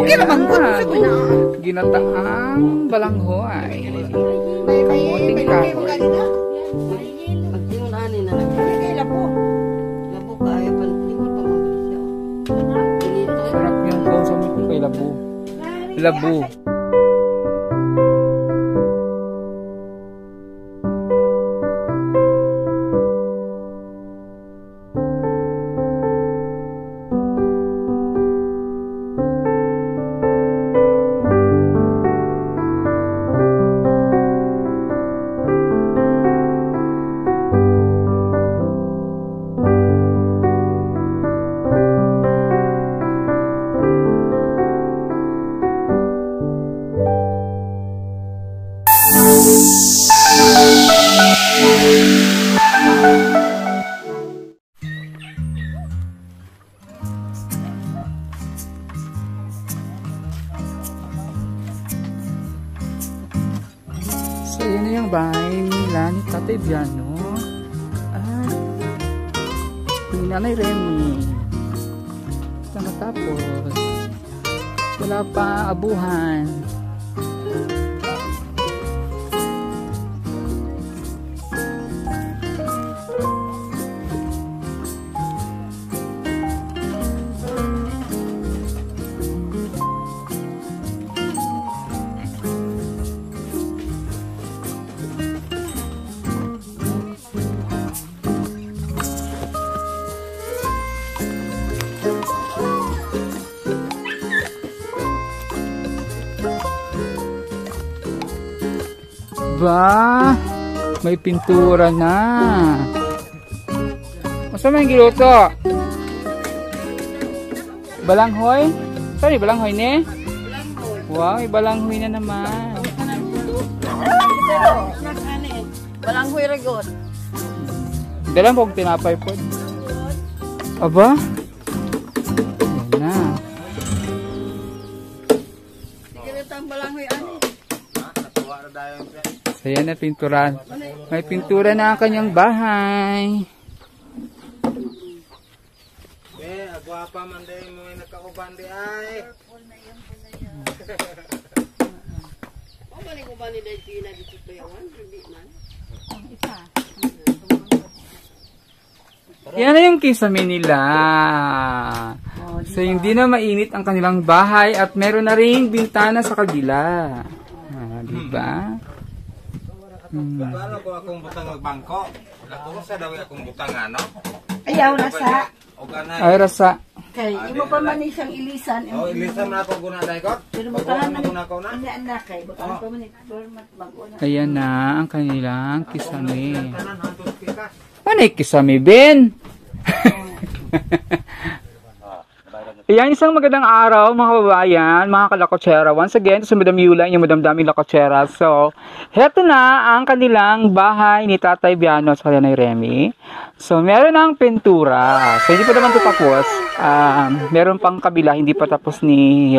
Okay naman po. Ginataang balanghoy. Kamuting kahoy. Sarap yung consume ko kay Labu. Labu. So, yun na yung bahay nila ni Tatay Biano at ni Nanay Remy. Basta matapos, wala pa abuhan. Ba, may pintura na. Masama yung giluto? Balanghoy? Sorry, balanghoy ne? Wow, may balanghoy na naman. Balanghoy regot. Dalang pong tinapay po. Aba? Yan na. Sigaretang balanghoy ani. So yan na pinturan. May pintura na ang kanyang bahay. Agwapa man din mo yung nagkauban di ay. O balik ko ba ni dahil Tina dito to yawan? Hindi man. Yan na yung kisame nila. So hindi na mainit ang kanilang bahay at meron na ring bintana sa kabila. Diba? Paano ko akong butang magbangko? Lako sa daw akong butang ano? Ayaw na sa. Ay rasa. Kay imo pa man siyang ilisan. Oh, ilisan na ako guna dai ko. Pero butahan man ako na. Hindi anda kay butahan pa man format mag-una. Ayan na ang kanilang kisame. Ano yung kisame, Ben? Ayan, isang magandang araw mga kababayan, mga kalakotsera. Once again, sa Madam Yula, yung Madam Daming Lakotsera. So, heto na ang kanilang bahay ni Tatay Biano sa Nanay Remy. So, meron ang pintura. So, hindi pa naman ito tapos. Meron pang kabila, hindi pa tapos ni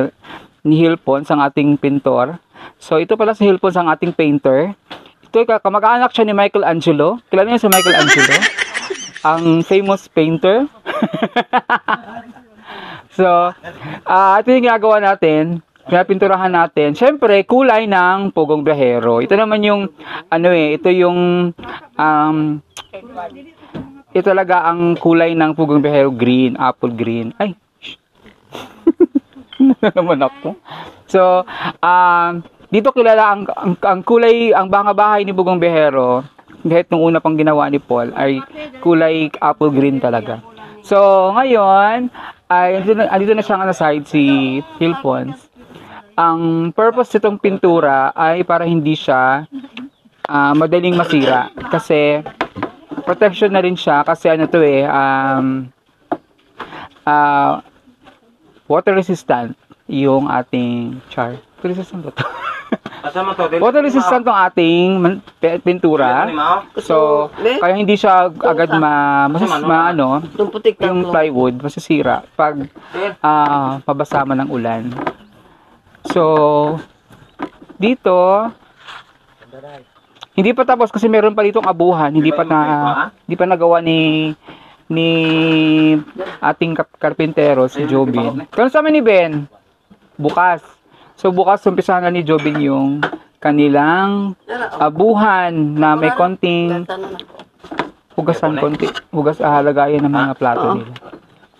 Hilpons, ang ating pintor. So, ito pala si Hilpons, ang ating painter. Ito, kamag-anak siya ni Michelangelo. Kilala niyo si Michelangelo? Ang famous painter. So, ito yung ginagawa natin, pinapinturahan natin. Siyempre, kulay ng Pugong Biyahero. Ito naman yung, ito yung, ito talaga ang kulay ng Pugong Biyahero, green, apple green. Ay, naman ako. So, dito kilala ang kulay, ang bahay ni Pugong Biyahero, kahit nung una pang ginawa ni Paul, ay kulay apple green talaga. So, ngayon, ay andito na siya na side si Hilpons. Ang purpose nitong pintura ay para hindi siya madaling masira. Kasi, protection na rin siya kasi water resistant yung ating char. Water resistant ba ito? Water resistant ang ating pintura. So, kaya hindi siya agad yung plywood masisira pag pabasama ng ulan. So, dito hindi pa tapos kasi meron pa ditong abuhan, hindi pa nagawa ni ating karpintero si Jobin. Kano sa amin ni Ben? bukas. So bukas umpisahan na ni Jobin yung kanilang abuhan na may konting hugas lagayan ng mga plato nila.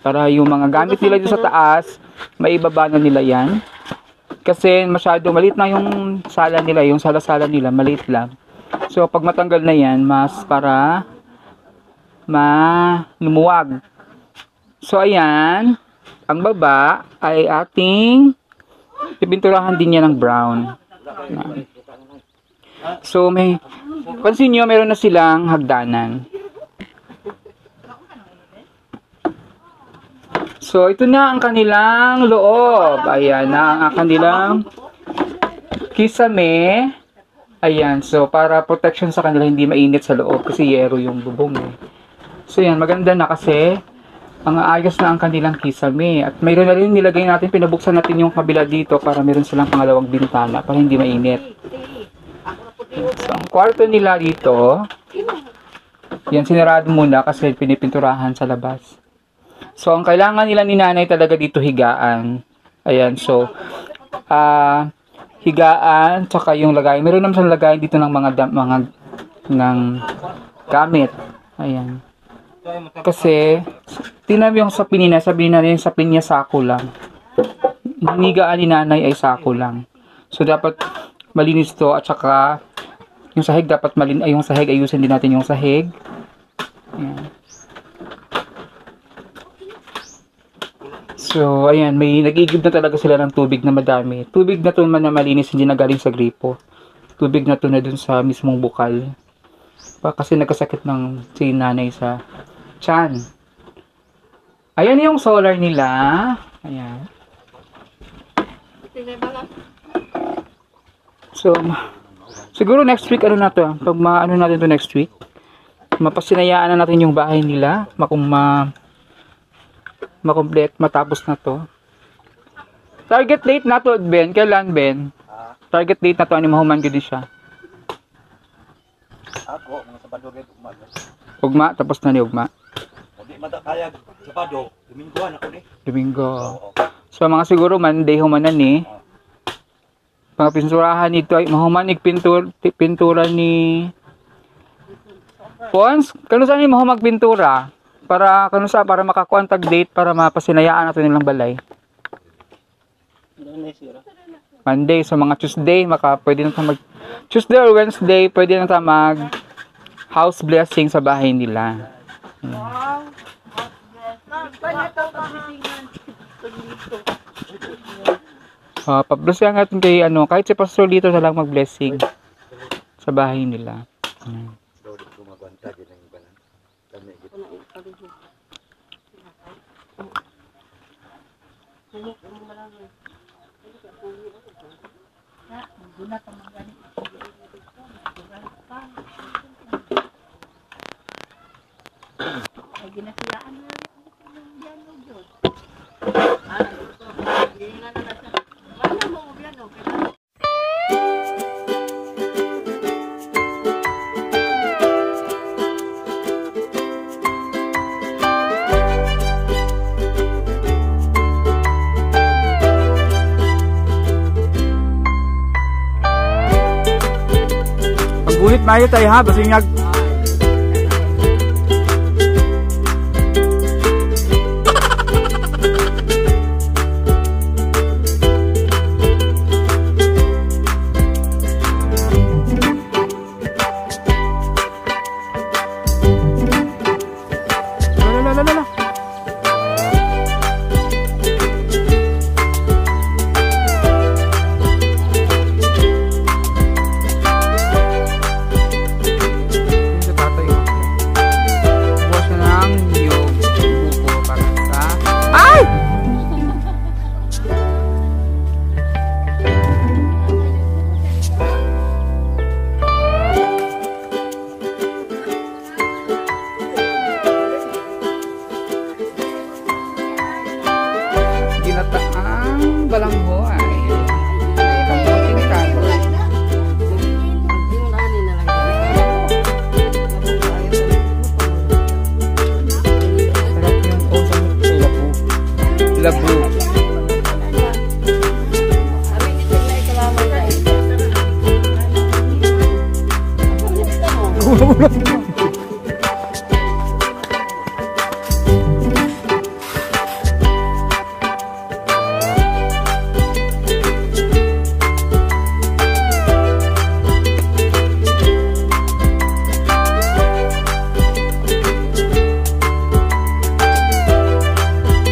Para yung mga gamit nila dito sa taas, maibaba na nila yan. Kasi masyado maliit na yung sala nila, yung sala-sala nila, maliit lang. So pag matanggal na yan, mas para lumuwag. So ayan, ang baba ay ating pipinturahan din niya ng brown. So may, pansin nyo, meron na silang hagdanan. So ito na ang kanilang loob. Ayan na ang kanilang kisame. Ayan, so para protection sa kanila, hindi mainit sa loob kasi yero yung bubong eh. So yan, maganda na kasi ang ayos na ang kanilang kisame. At mayroon na rin nilagay natin, pinabuksan natin yung kabila dito para meron silang pangalawang bintana para hindi mainit. So ang kwarto nila dito, yan sinarado muna kasi pinipinturahan sa labas. So ang kailangan nila ni nanay talaga dito higaan. Ayan, so higaan tsaka yung lagay. Meron naman siyang lagay dito ng mga ng gamit. Ayan. Kasi tingnan mo yung sapin niya, sabihin na rin sapin niya sako lang. Hinigaan ni nanay ay sako lang. So dapat malinis to at saka yung sahig dapat yung sahig ayusin din natin yung sahig. Ayan. So, ayan, may nag-igib na talaga sila ng tubig na madami. Tubig na to man na malinis, hindi na galing sa gripo. Tubig na to na dun sa mismong bukal. Kasi nagkasakit ng si nanay sa tiyan. Ayan yung solar nila. Ayan. So, siguro next week, ano na to? Pag maano natin to next week, mapasinayaan na natin yung bahay nila. Makomplete, matapos na to. Target date na to, Ben. Kailan, Ben? Target date na to, ani mahuman gid siya. Ako, mga Sabado rin, Ugma, tapos na ni Ugma. Hindi madakayag, Sabado, Domingoan ako ni. Domingo. So, mga siguro Monday humanan ni. Mga pinsurahan nito ay mahuman pintura ni Pons. Kano saan ni mahumag pintura? Para makakuha tag date para mapasinayaan natin nilang balay. Monday, so mga Tuesday, pwede na mag Tuesday or Wednesday, pwede na mag house blessing sa bahay nila. Pa-blessing natin kay kahit si Pastor dito na lang mag-blessing sa bahay nila. Gunit mayo tayo ha, basingag.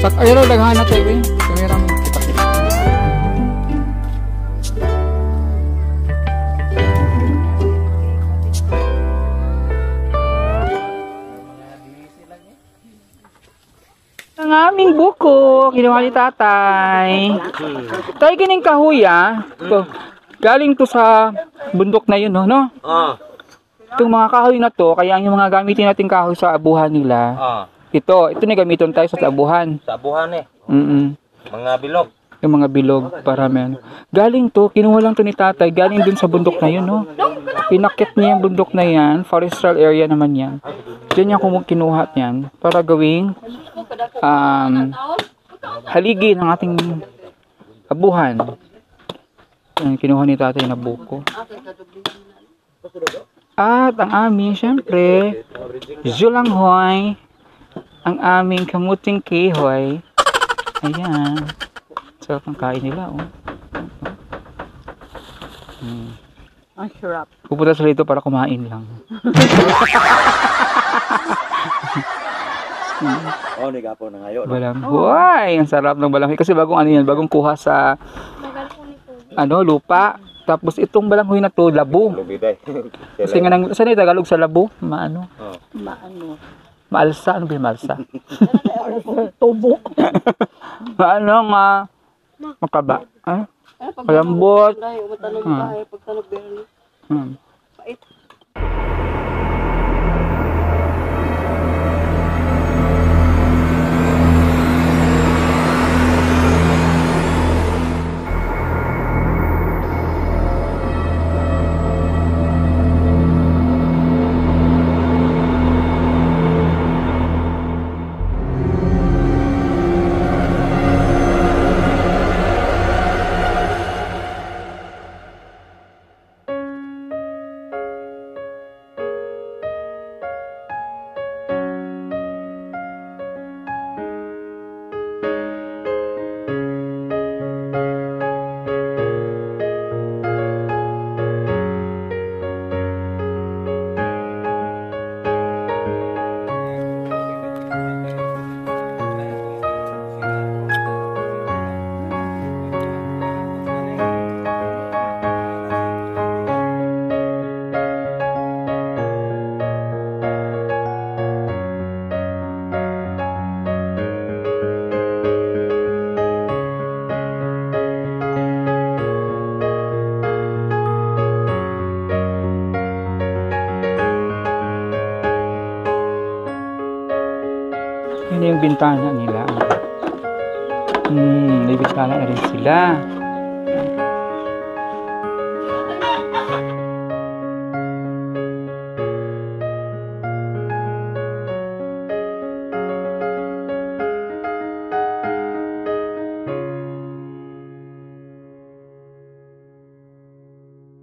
Ayun o, daghan na tayo eh. Kamera mo. Ang aming buko, kinuha ni tatay. Tayo kining kahuya. Ito, galing to sa bundok na yun, no? Itong mga kahoy na to, kaya yung mga gamitin natin kahoy sa abuhan nila. Ito na gamitin tayo sa abuhan. Sa abuhan eh. Mga bilog. Yung mga bilog para men. Galing to, kinuha lang to ni tatay, galing dun sa bundok na yun, no? Pinakit niya yung bundok na yan, forestal area naman yan. Diyan niya kinuha niyan para gawing haligi ng ating abuhan. Yan, kinuha ni tatay na buko. At ang aming, syempre, zulanghoy, ang aming kamuting kihoy. Ayan. Sarap ang kain nila, oh. Ang sarap. Pupunta sila dito para kumain lang. Nigapo na ngayon. Balanghoy! Ang sarap ng balanghoy. Kasi bagong ano yan, bagong kuha sa lupa. Tapos itong balanghoy na to, labo. Lubiday. Kasi nga nang, saan yung Tagalog sa labo? Maano? Maalsa? Ano ba yung maalsa? Tubo. Maano nga? Makaba. Malambot. Matanog tayo. Pagtanog din. Pait. Yun yung bintana nila. May bintana na rin sila.